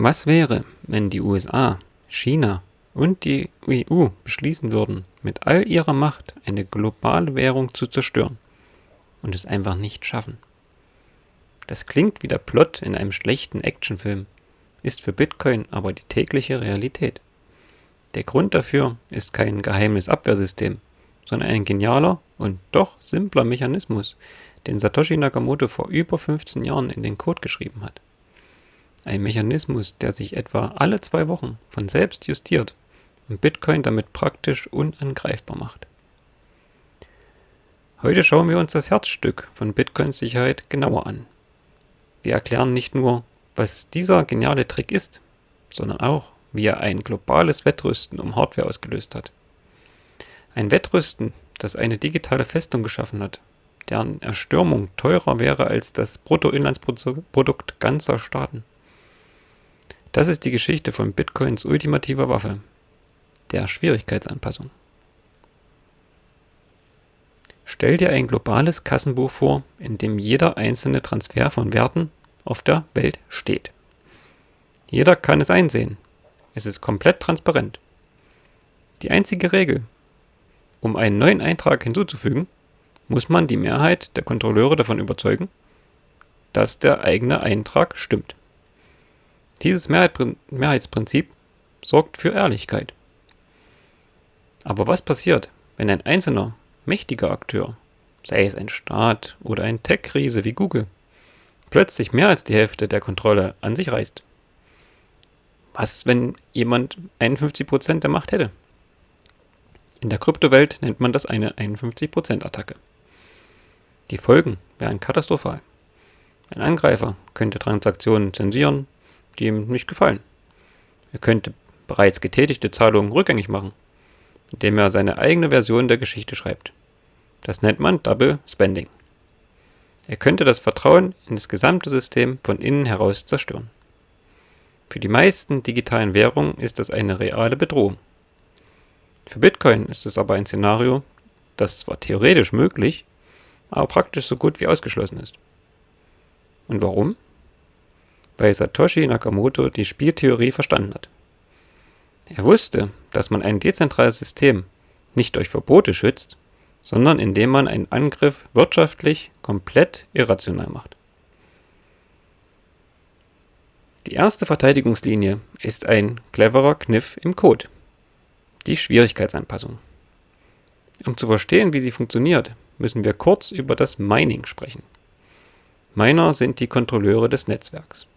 Was wäre, wenn die USA, China und die EU beschließen würden, mit all ihrer Macht eine globale Währung zu zerstören und es einfach nicht schaffen? Das klingt wie der Plot in einem schlechten Actionfilm, ist für Bitcoin aber die tägliche Realität. Der Grund dafür ist kein geheimes Abwehrsystem, sondern ein genialer und doch simpler Mechanismus, den Satoshi Nakamoto vor über 15 Jahren in den Code geschrieben hat. Ein Mechanismus, der sich etwa alle 2 Wochen von selbst justiert und Bitcoin damit praktisch unangreifbar macht. Heute schauen wir uns das Herzstück von Bitcoins Sicherheit genauer an. Wir erklären nicht nur, was dieser geniale Trick ist, sondern auch, wie er ein globales Wettrüsten um Hardware ausgelöst hat. Ein Wettrüsten, das eine digitale Festung geschaffen hat, deren Erstürmung teurer wäre als das Bruttoinlandsprodukt ganzer Staaten. Das ist die Geschichte von Bitcoins ultimativer Waffe, der Schwierigkeitsanpassung. Stell dir ein globales Kassenbuch vor, in dem jeder einzelne Transfer von Werten auf der Welt steht. Jeder kann es einsehen. Es ist komplett transparent. Die einzige Regel: Um einen neuen Eintrag hinzuzufügen, muss man die Mehrheit der Kontrolleure davon überzeugen, dass der eigene Eintrag stimmt. Dieses Mehrheitsprinzip sorgt für Ehrlichkeit. Aber was passiert, wenn ein einzelner, mächtiger Akteur, sei es ein Staat oder ein Tech-Riese wie Google, plötzlich mehr als die Hälfte der Kontrolle an sich reißt? Was, wenn jemand 51% der Macht hätte? In der Kryptowelt nennt man das eine 51%-Attacke. Die Folgen wären katastrophal. Ein Angreifer könnte Transaktionen zensieren, die ihm nicht gefallen. Er könnte bereits getätigte Zahlungen rückgängig machen, indem er seine eigene Version der Geschichte schreibt. Das nennt man Double Spending. Er könnte das Vertrauen in das gesamte System von innen heraus zerstören. Für die meisten digitalen Währungen ist das eine reale Bedrohung. Für Bitcoin ist es aber ein Szenario, das zwar theoretisch möglich, aber praktisch so gut wie ausgeschlossen ist. Und warum? Weil Satoshi Nakamoto die Spieltheorie verstanden hat. Er wusste, dass man ein dezentrales System nicht durch Verbote schützt, sondern indem man einen Angriff wirtschaftlich komplett irrational macht. Die erste Verteidigungslinie ist ein cleverer Kniff im Code: die Schwierigkeitsanpassung. Um zu verstehen, wie sie funktioniert, müssen wir kurz über das Mining sprechen. Miner sind die Kontrolleure des Netzwerks.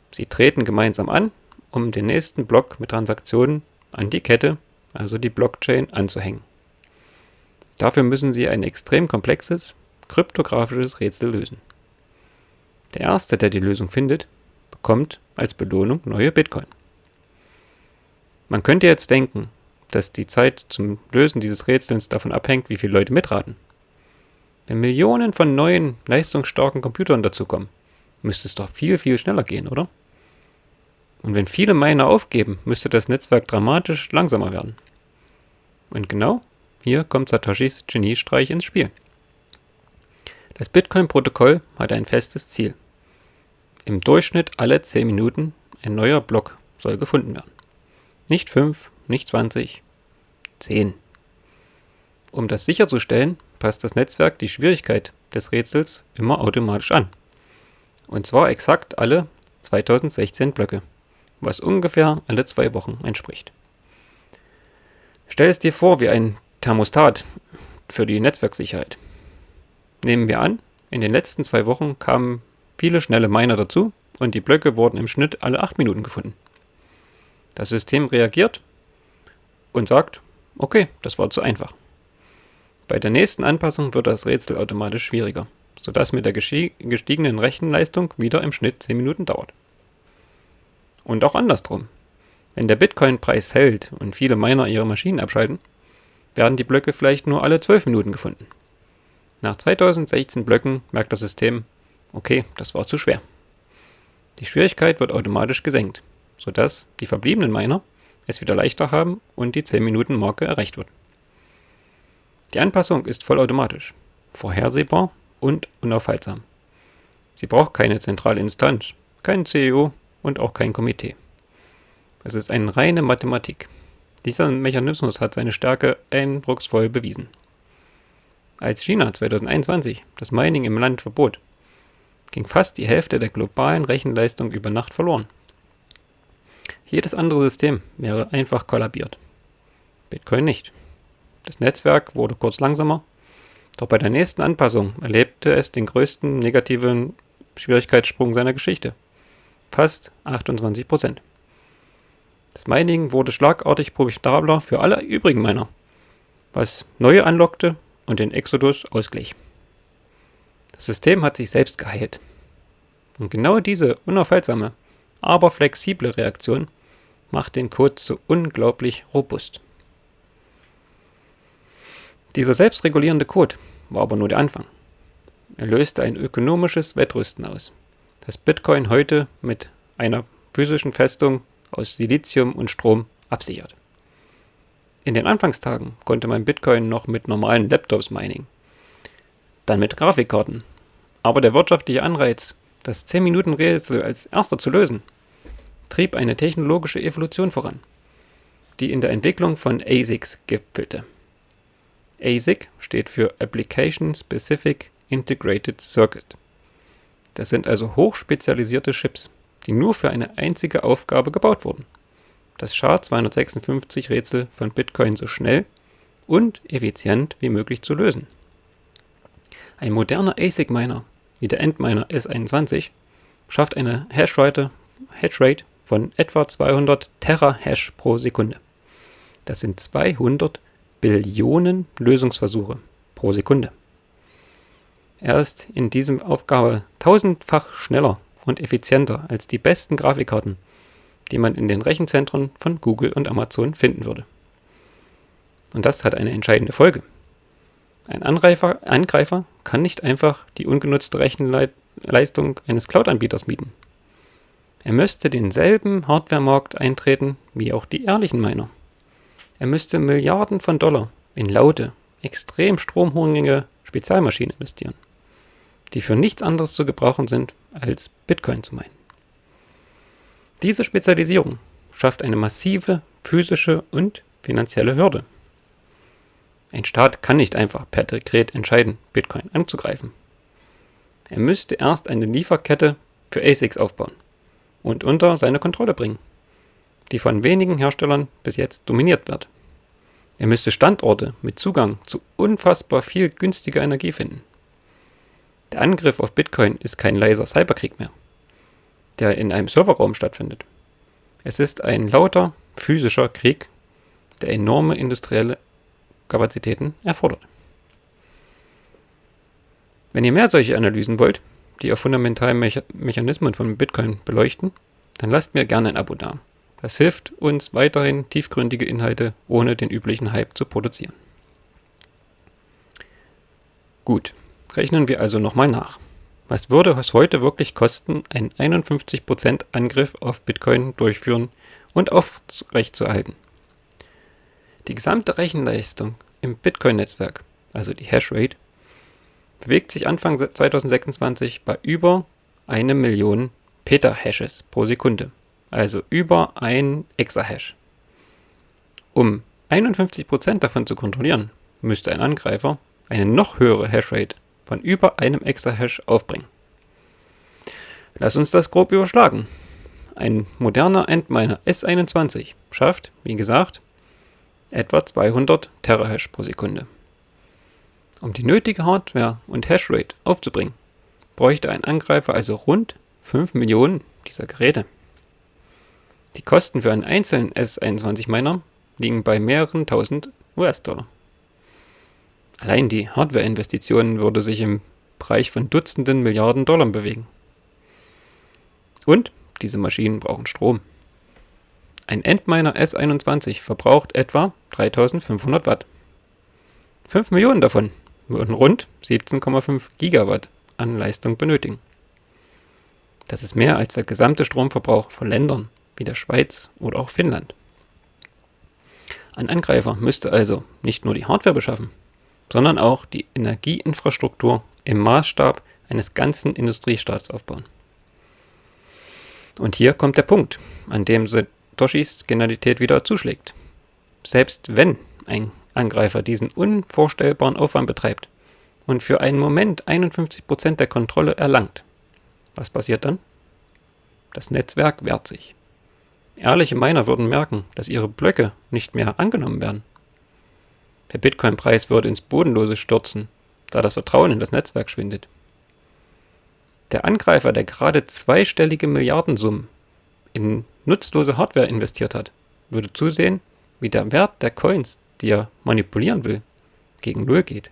Sie treten gemeinsam an, um den nächsten Block mit Transaktionen an die Kette, also die Blockchain, anzuhängen. Dafür müssen sie ein extrem komplexes, kryptografisches Rätsel lösen. Der Erste, der die Lösung findet, bekommt als Belohnung neue Bitcoin. Man könnte jetzt denken, dass die Zeit zum Lösen dieses Rätsels davon abhängt, wie viele Leute mitraten. Wenn Millionen von neuen, leistungsstarken Computern dazukommen, müsste es doch viel, viel schneller gehen, oder? Und wenn viele Miner aufgeben, müsste das Netzwerk dramatisch langsamer werden. Und genau hier kommt Satoshis Geniestreich ins Spiel. Das Bitcoin-Protokoll hat ein festes Ziel. Im Durchschnitt alle 10 Minuten ein neuer Block soll gefunden werden. Nicht 5, nicht 20, 10. Um das sicherzustellen, passt das Netzwerk die Schwierigkeit des Rätsels immer automatisch an. Und zwar exakt alle 2016 Blöcke, was ungefähr alle 2 Wochen entspricht. Stell es dir vor wie ein Thermostat für die Netzwerksicherheit. Nehmen wir an, in den letzten 2 Wochen kamen viele schnelle Miner dazu und die Blöcke wurden im Schnitt alle 8 Minuten gefunden. Das System reagiert und sagt, okay, das war zu einfach. Bei der nächsten Anpassung wird das Rätsel automatisch schwieriger, sodass mit der gestiegenen Rechenleistung wieder im Schnitt 10 Minuten dauert. Und auch andersrum. Wenn der Bitcoin-Preis fällt und viele Miner ihre Maschinen abschalten, werden die Blöcke vielleicht nur alle 12 Minuten gefunden. Nach 2016 Blöcken merkt das System, okay, das war zu schwer. Die Schwierigkeit wird automatisch gesenkt, sodass die verbliebenen Miner es wieder leichter haben und die 10-Minuten-Marke erreicht wird. Die Anpassung ist vollautomatisch, vorhersehbar und unaufhaltsam. Sie braucht keine zentrale Instanz, keinen CEO und auch kein Komitee. Es ist eine reine Mathematik. Dieser Mechanismus hat seine Stärke eindrucksvoll bewiesen. Als China 2021 das Mining im Land verbot, ging fast die Hälfte der globalen Rechenleistung über Nacht verloren. Jedes andere System wäre einfach kollabiert. Bitcoin nicht. Das Netzwerk wurde kurz langsamer, doch bei der nächsten Anpassung erlebte es den größten negativen Schwierigkeitssprung seiner Geschichte. Fast 28%. Das Mining wurde schlagartig profitabler für alle übrigen Miner, was neue anlockte und den Exodus ausglich. Das System hat sich selbst geheilt. Und genau diese unaufhaltsame, aber flexible Reaktion macht den Code so unglaublich robust. Dieser selbstregulierende Code war aber nur der Anfang. Er löste ein ökonomisches Wettrüsten aus, das Bitcoin heute mit einer physischen Festung aus Silizium und Strom absichert. In den Anfangstagen konnte man Bitcoin noch mit normalen Laptops mining, dann mit Grafikkarten. Aber der wirtschaftliche Anreiz, das 10-Minuten-Rätsel als erster zu lösen, trieb eine technologische Evolution voran, die in der Entwicklung von ASICs gipfelte. ASIC steht für Application Specific Integrated Circuit. Das sind also hochspezialisierte Chips, die nur für eine einzige Aufgabe gebaut wurden: das SHA-256-Rätsel von Bitcoin so schnell und effizient wie möglich zu lösen. Ein moderner ASIC-Miner wie der Antminer S21 schafft eine Hashrate von etwa 200 Terahash pro Sekunde. Das sind 200 Billionen Lösungsversuche pro Sekunde. Er ist in diesem Aufgabe tausendfach schneller und effizienter als die besten Grafikkarten, die man in den Rechenzentren von Google und Amazon finden würde. Und das hat eine entscheidende Folge. Ein Angreifer kann nicht einfach die ungenutzte Rechenleistung eines Cloud-Anbieters mieten. Er müsste denselben Hardware-Markt eintreten wie auch die ehrlichen Miner. Er müsste Milliarden von Dollar in laute, extrem stromhungrige Spezialmaschinen investieren, die für nichts anderes zu gebrauchen sind, als Bitcoin zu meinen. Diese Spezialisierung schafft eine massive physische und finanzielle Hürde. Ein Staat kann nicht einfach per Dekret entscheiden, Bitcoin anzugreifen. Er müsste erst eine Lieferkette für ASICs aufbauen und unter seine Kontrolle bringen, die von wenigen Herstellern bis jetzt dominiert wird. Er müsste Standorte mit Zugang zu unfassbar viel günstiger Energie finden. Der Angriff auf Bitcoin ist kein leiser Cyberkrieg mehr, der in einem Serverraum stattfindet. Es ist ein lauter physischer Krieg, der enorme industrielle Kapazitäten erfordert. Wenn ihr mehr solche Analysen wollt, die auf fundamentalen Mechanismen von Bitcoin beleuchten, dann lasst mir gerne ein Abo da. Das hilft uns weiterhin, tiefgründige Inhalte ohne den üblichen Hype zu produzieren. Gut, rechnen wir also nochmal nach. Was würde es heute wirklich kosten, einen 51% Angriff auf Bitcoin durchführen und aufrechtzuerhalten? Die gesamte Rechenleistung im Bitcoin-Netzwerk, also die Hashrate, bewegt sich Anfang 2026 bei über 1 Million Petahashes pro Sekunde, also über 1 Exahash. Um 51% davon zu kontrollieren, müsste ein Angreifer eine noch höhere Hashrate von über einem Exahash aufbringen. Lass uns das grob überschlagen. Ein moderner Antminer S21 schafft, wie gesagt, etwa 200 Terahash pro Sekunde. Um die nötige Hardware und Hashrate aufzubringen, bräuchte ein Angreifer also rund 5 Millionen dieser Geräte. Die Kosten für einen einzelnen S21-Miner liegen bei mehreren tausend US-Dollar. Allein die Hardware-Investitionen würde sich im Bereich von Dutzenden Milliarden Dollar bewegen. Und diese Maschinen brauchen Strom. Ein Antminer S21 verbraucht etwa 3500 Watt. 5 Millionen davon würden rund 17,5 Gigawatt an Leistung benötigen. Das ist mehr als der gesamte Stromverbrauch von Ländern wie der Schweiz oder auch Finnland. Ein Angreifer müsste also nicht nur die Hardware beschaffen, sondern auch die Energieinfrastruktur im Maßstab eines ganzen Industriestaats aufbauen. Und hier kommt der Punkt, an dem Satoshis Genialität wieder zuschlägt. Selbst wenn ein Angreifer diesen unvorstellbaren Aufwand betreibt und für einen Moment 51% der Kontrolle erlangt, was passiert dann? Das Netzwerk wehrt sich. Ehrliche Miner würden merken, dass ihre Blöcke nicht mehr angenommen werden. Der Bitcoin-Preis würde ins Bodenlose stürzen, da das Vertrauen in das Netzwerk schwindet. Der Angreifer, der gerade zweistellige Milliardensummen in nutzlose Hardware investiert hat, würde zusehen, wie der Wert der Coins, die er manipulieren will, gegen Null geht.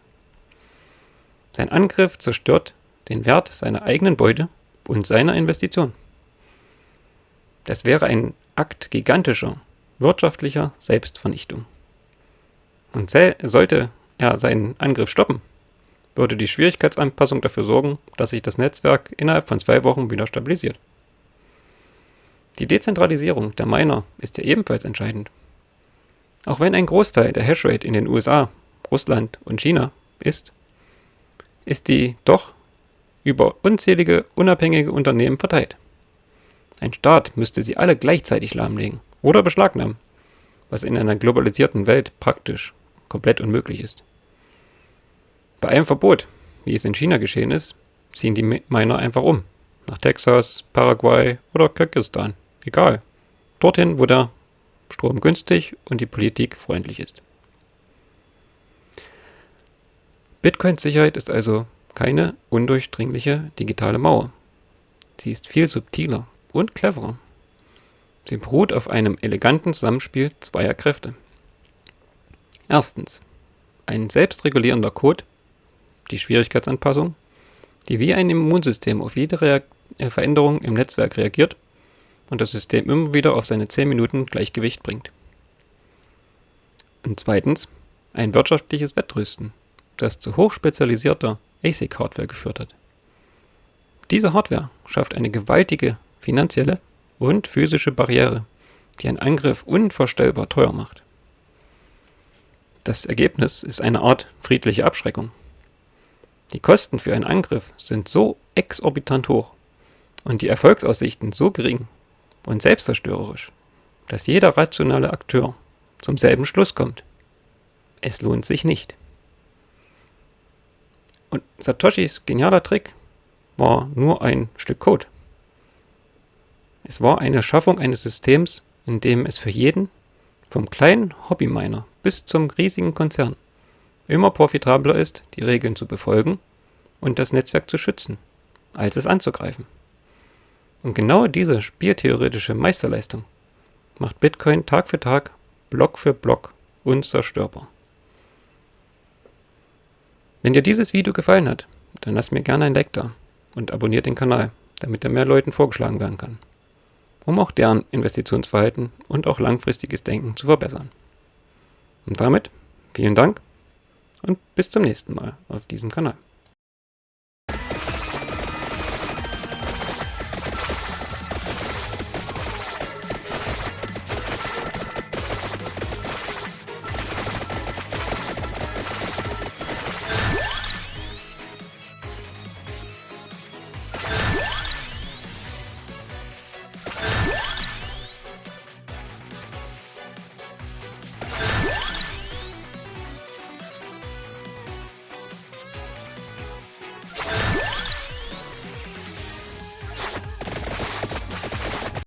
Sein Angriff zerstört den Wert seiner eigenen Beute und seiner Investition. Das wäre ein Akt gigantischer, wirtschaftlicher Selbstvernichtung. Und sollte er seinen Angriff stoppen, würde die Schwierigkeitsanpassung dafür sorgen, dass sich das Netzwerk innerhalb von 2 Wochen wieder stabilisiert. Die Dezentralisierung der Miner ist ja ebenfalls entscheidend. Auch wenn ein Großteil der Hashrate in den USA, Russland und China ist die doch über unzählige unabhängige Unternehmen verteilt. Ein Staat müsste sie alle gleichzeitig lahmlegen oder beschlagnahmen, was in einer globalisierten Welt praktisch komplett unmöglich ist. Bei einem Verbot, wie es in China geschehen ist, ziehen die Miner einfach um. Nach Texas, Paraguay oder Kirgisistan. Egal. Dorthin, wo der Strom günstig und die Politik freundlich ist. Bitcoins Sicherheit ist also keine undurchdringliche digitale Mauer. Sie ist viel subtiler und cleverer. Sie beruht auf einem eleganten Zusammenspiel zweier Kräfte. Erstens, ein selbstregulierender Code, die Schwierigkeitsanpassung, die wie ein Immunsystem auf jede Veränderung im Netzwerk reagiert und das System immer wieder auf seine 10 Minuten Gleichgewicht bringt. Und zweitens, ein wirtschaftliches Wettrüsten, das zu hochspezialisierter ASIC-Hardware geführt hat. Diese Hardware schafft eine gewaltige finanzielle und physische Barriere, die einen Angriff unvorstellbar teuer macht. Das Ergebnis ist eine Art friedliche Abschreckung. Die Kosten für einen Angriff sind so exorbitant hoch und die Erfolgsaussichten so gering und selbstzerstörerisch, dass jeder rationale Akteur zum selben Schluss kommt. Es lohnt sich nicht. Und Satoshis genialer Trick war nur ein Stück Code. Es war eine Schaffung eines Systems, in dem es für jeden, vom kleinen Hobbyminer bis zum riesigen Konzern, immer profitabler ist, die Regeln zu befolgen und das Netzwerk zu schützen, als es anzugreifen. Und genau diese spieltheoretische Meisterleistung macht Bitcoin Tag für Tag, Block für Block unzerstörbar. Wenn dir dieses Video gefallen hat, dann lass mir gerne ein Like da und abonniert den Kanal, damit er mehr Leuten vorgeschlagen werden kann, um auch deren Investitionsverhalten und auch langfristiges Denken zu verbessern. Und damit vielen Dank und bis zum nächsten Mal auf diesem Kanal.